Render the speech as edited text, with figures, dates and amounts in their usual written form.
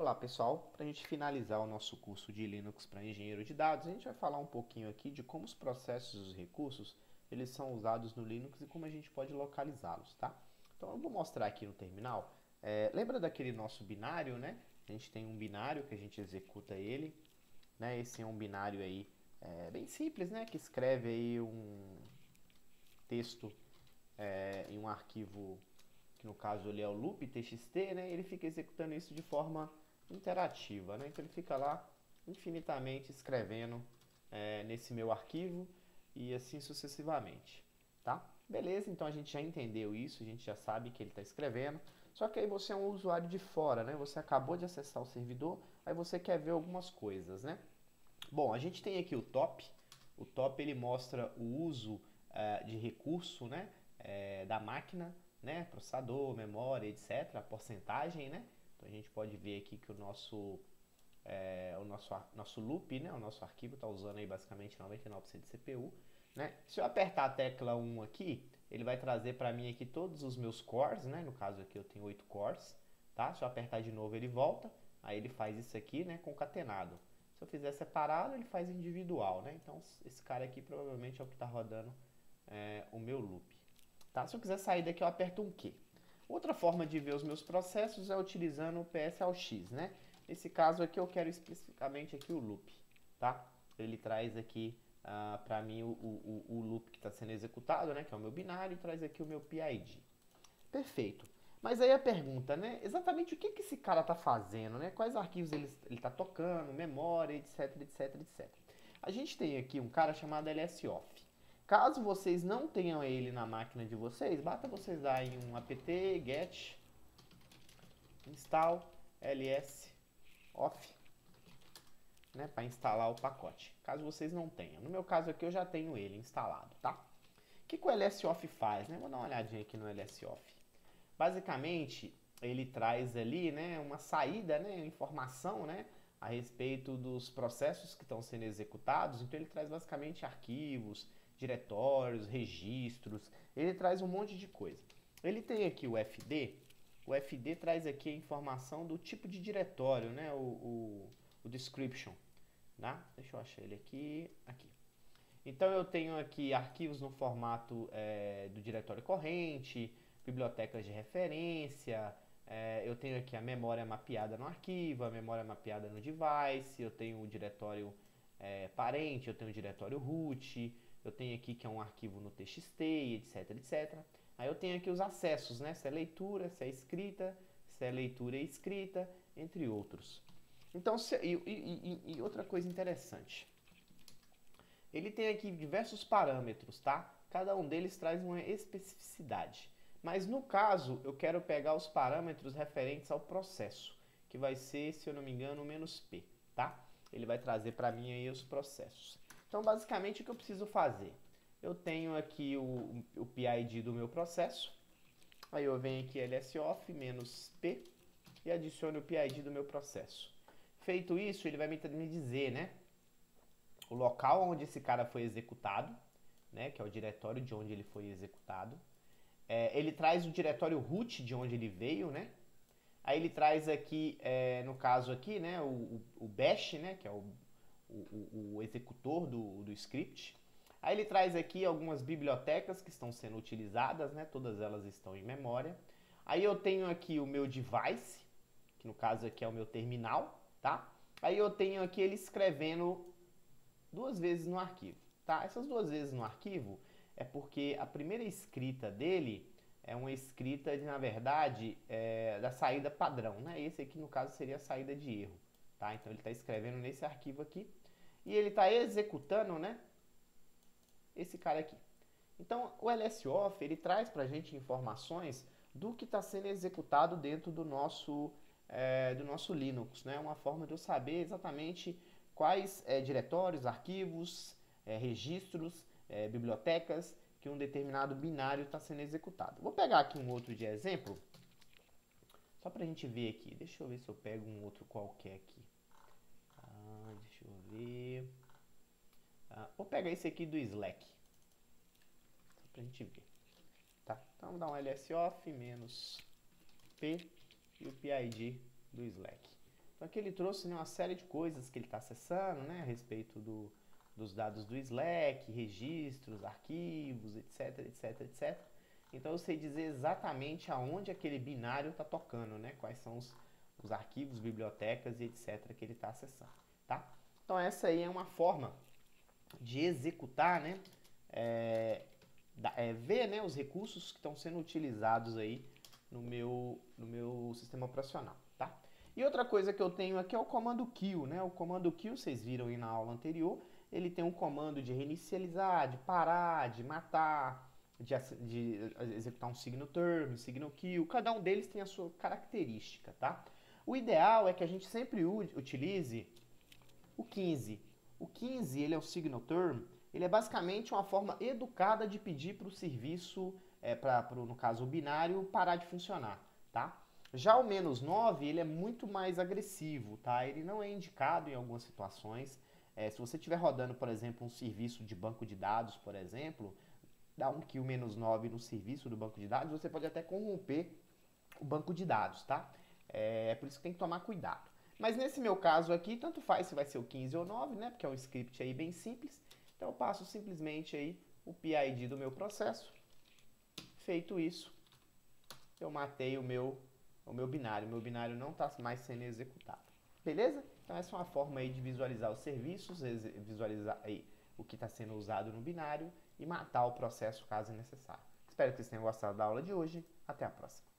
Olá pessoal, para a gente finalizar o nosso curso de Linux para engenheiro de dados, a gente vai falar um pouquinho aqui de como os processos e os recursos eles são usados no Linux e como a gente pode localizá-los, tá? Então eu vou mostrar aqui no terminal. Lembra daquele nosso binário, né? A gente tem um binário que a gente executa ele, né? Esse é um binário aí bem simples, né? Que escreve aí um texto em um arquivo que no caso ele é o loop txt, né? Ele fica executando isso de forma interativa, né? Então ele fica lá infinitamente escrevendo nesse meu arquivo e assim sucessivamente, tá? Beleza, então a gente já entendeu isso, a gente já sabe que ele está escrevendo, só que aí você é um usuário de fora, né? Você acabou de acessar o servidor, aí você quer ver algumas coisas, né? Bom, a gente tem aqui o top ele mostra o uso de recurso, né? Da máquina, né? Processador, memória, etc. A porcentagem, né? Então a gente pode ver aqui que o nosso loop, né? O nosso arquivo está usando aí basicamente 99% de CPU, né? Se eu apertar a tecla 1 aqui, ele vai trazer para mim aqui todos os meus cores, né? No caso aqui eu tenho 8 cores, tá? Se eu apertar de novo ele volta, aí ele faz isso aqui, né? Concatenado. Se eu fizer separado, ele faz individual, né? Então esse cara aqui provavelmente é o que está rodando o meu loop. Tá? Se eu quiser sair daqui, eu aperto um Q. Outra forma de ver os meus processos é utilizando o PSLX, né? Nesse caso aqui eu quero especificamente aqui o loop, tá? Ele traz aqui para mim o loop que está sendo executado, né? Que é o meu binário, e traz aqui o meu PID. Perfeito. Mas aí a pergunta, né? Exatamente o que esse cara está fazendo, né? Quais arquivos ele está tocando, memória, etc, etc, etc. A gente tem aqui um cara chamado lsoff. Caso vocês não tenham ele na máquina de vocês, basta vocês darem um apt get install lsoff, né, para instalar o pacote. Caso vocês não tenham. No meu caso aqui eu já tenho ele instalado, tá? O que o lsoff faz, né? Vou dar uma olhadinha aqui no lsoff. Basicamente, ele traz ali, né, uma saída, né, informação, né, a respeito dos processos que estão sendo executados. Então ele traz basicamente arquivos, diretórios, registros, ele traz um monte de coisa. Ele tem aqui o fd traz aqui a informação do tipo de diretório, né, o description, tá? Deixa eu achar ele aqui. Então eu tenho aqui arquivos no formato do diretório corrente, bibliotecas de referência, eu tenho aqui a memória mapeada no arquivo, a memória mapeada no device, eu tenho o diretório parente, eu tenho o diretório root, eu tenho aqui que é um arquivo no txt, etc, etc. Aí eu tenho aqui os acessos, né? Se é leitura, se é escrita, se é leitura e escrita, entre outros. Então, e outra coisa interessante, ele tem aqui diversos parâmetros, tá? Cada um deles traz uma especificidade. Mas no caso, eu quero pegar os parâmetros referentes ao processo, que vai ser, se eu não me engano, -p, tá? Ele vai trazer para mim aí os processos. Então, basicamente, o que eu preciso fazer? Eu tenho aqui o PID do meu processo, aí eu venho aqui lsoff -p e adiciono o PID do meu processo. Feito isso, ele vai me dizer, né, o local onde esse cara foi executado, né, que é o diretório de onde ele foi executado. Ele traz o diretório root de onde ele veio, né? Aí ele traz aqui, no caso aqui, né, o bash, né, que é o executor do script. Aí ele traz aqui algumas bibliotecas que estão sendo utilizadas, né, todas elas estão em memória. Aí eu tenho aqui o meu device, que no caso aqui é o meu terminal, tá? Aí eu tenho aqui ele escrevendo duas vezes no arquivo, tá? Essas duas vezes no arquivo é porque a primeira escrita dele é uma escrita de, na verdade, da saída padrão, né? Esse aqui no caso seria a saída de erro, tá? Então ele está escrevendo nesse arquivo aqui e ele está executando, né, esse cara aqui. Então o lsoff ele traz para a gente informações do que está sendo executado dentro do nosso Linux, né? Uma forma de eu saber exatamente quais diretórios, arquivos, registros, bibliotecas que um determinado binário está sendo executado. Vou pegar aqui um outro de exemplo, só para a gente ver aqui. Deixa eu ver se eu pego um outro qualquer aqui. Deixa eu ver. Vou pegar esse aqui do Slack, só para a gente ver. Tá? Então vamos dar um lsoff -p e o PID do Slack. Então Então aqui ele trouxe, né, uma série de coisas que ele está acessando, né, a respeito dos dados do Slack, registros, arquivos, etc, etc, etc. Então eu sei dizer exatamente aonde aquele binário está tocando, né, quais são os arquivos, bibliotecas e etc que ele está acessando, tá? Então essa aí é uma forma de executar, né, ver, né, os recursos que estão sendo utilizados aí no meu sistema operacional, tá? E outra coisa que eu tenho aqui é o comando kill, né? O comando kill, vocês viram aí na aula anterior, ele tem um comando de reinicializar, de parar, de matar, de executar um signal term, signal kill, cada um deles tem a sua característica, tá? O ideal é que a gente sempre utilize o 15. O 15, ele é o signal term, ele é basicamente uma forma educada de pedir para o serviço, no caso o binário, parar de funcionar, tá? Já o -9, ele é muito mais agressivo, tá? Ele não é indicado em algumas situações. Se você estiver rodando, por exemplo, um serviço de banco de dados, por exemplo, dá um kill -9 no serviço do banco de dados, você pode até corromper o banco de dados, tá? Por isso que tem que tomar cuidado. Mas nesse meu caso aqui, tanto faz se vai ser o 15 ou 9, né? Porque é um script aí bem simples. Então eu passo simplesmente aí o PID do meu processo. Feito isso, eu matei o meu binário. O meu binário não está mais sendo executado. Beleza? Então essa é uma forma aí de visualizar os serviços, visualizar aí o que está sendo usado no binário e matar o processo caso necessário. Espero que vocês tenham gostado da aula de hoje. Até a próxima.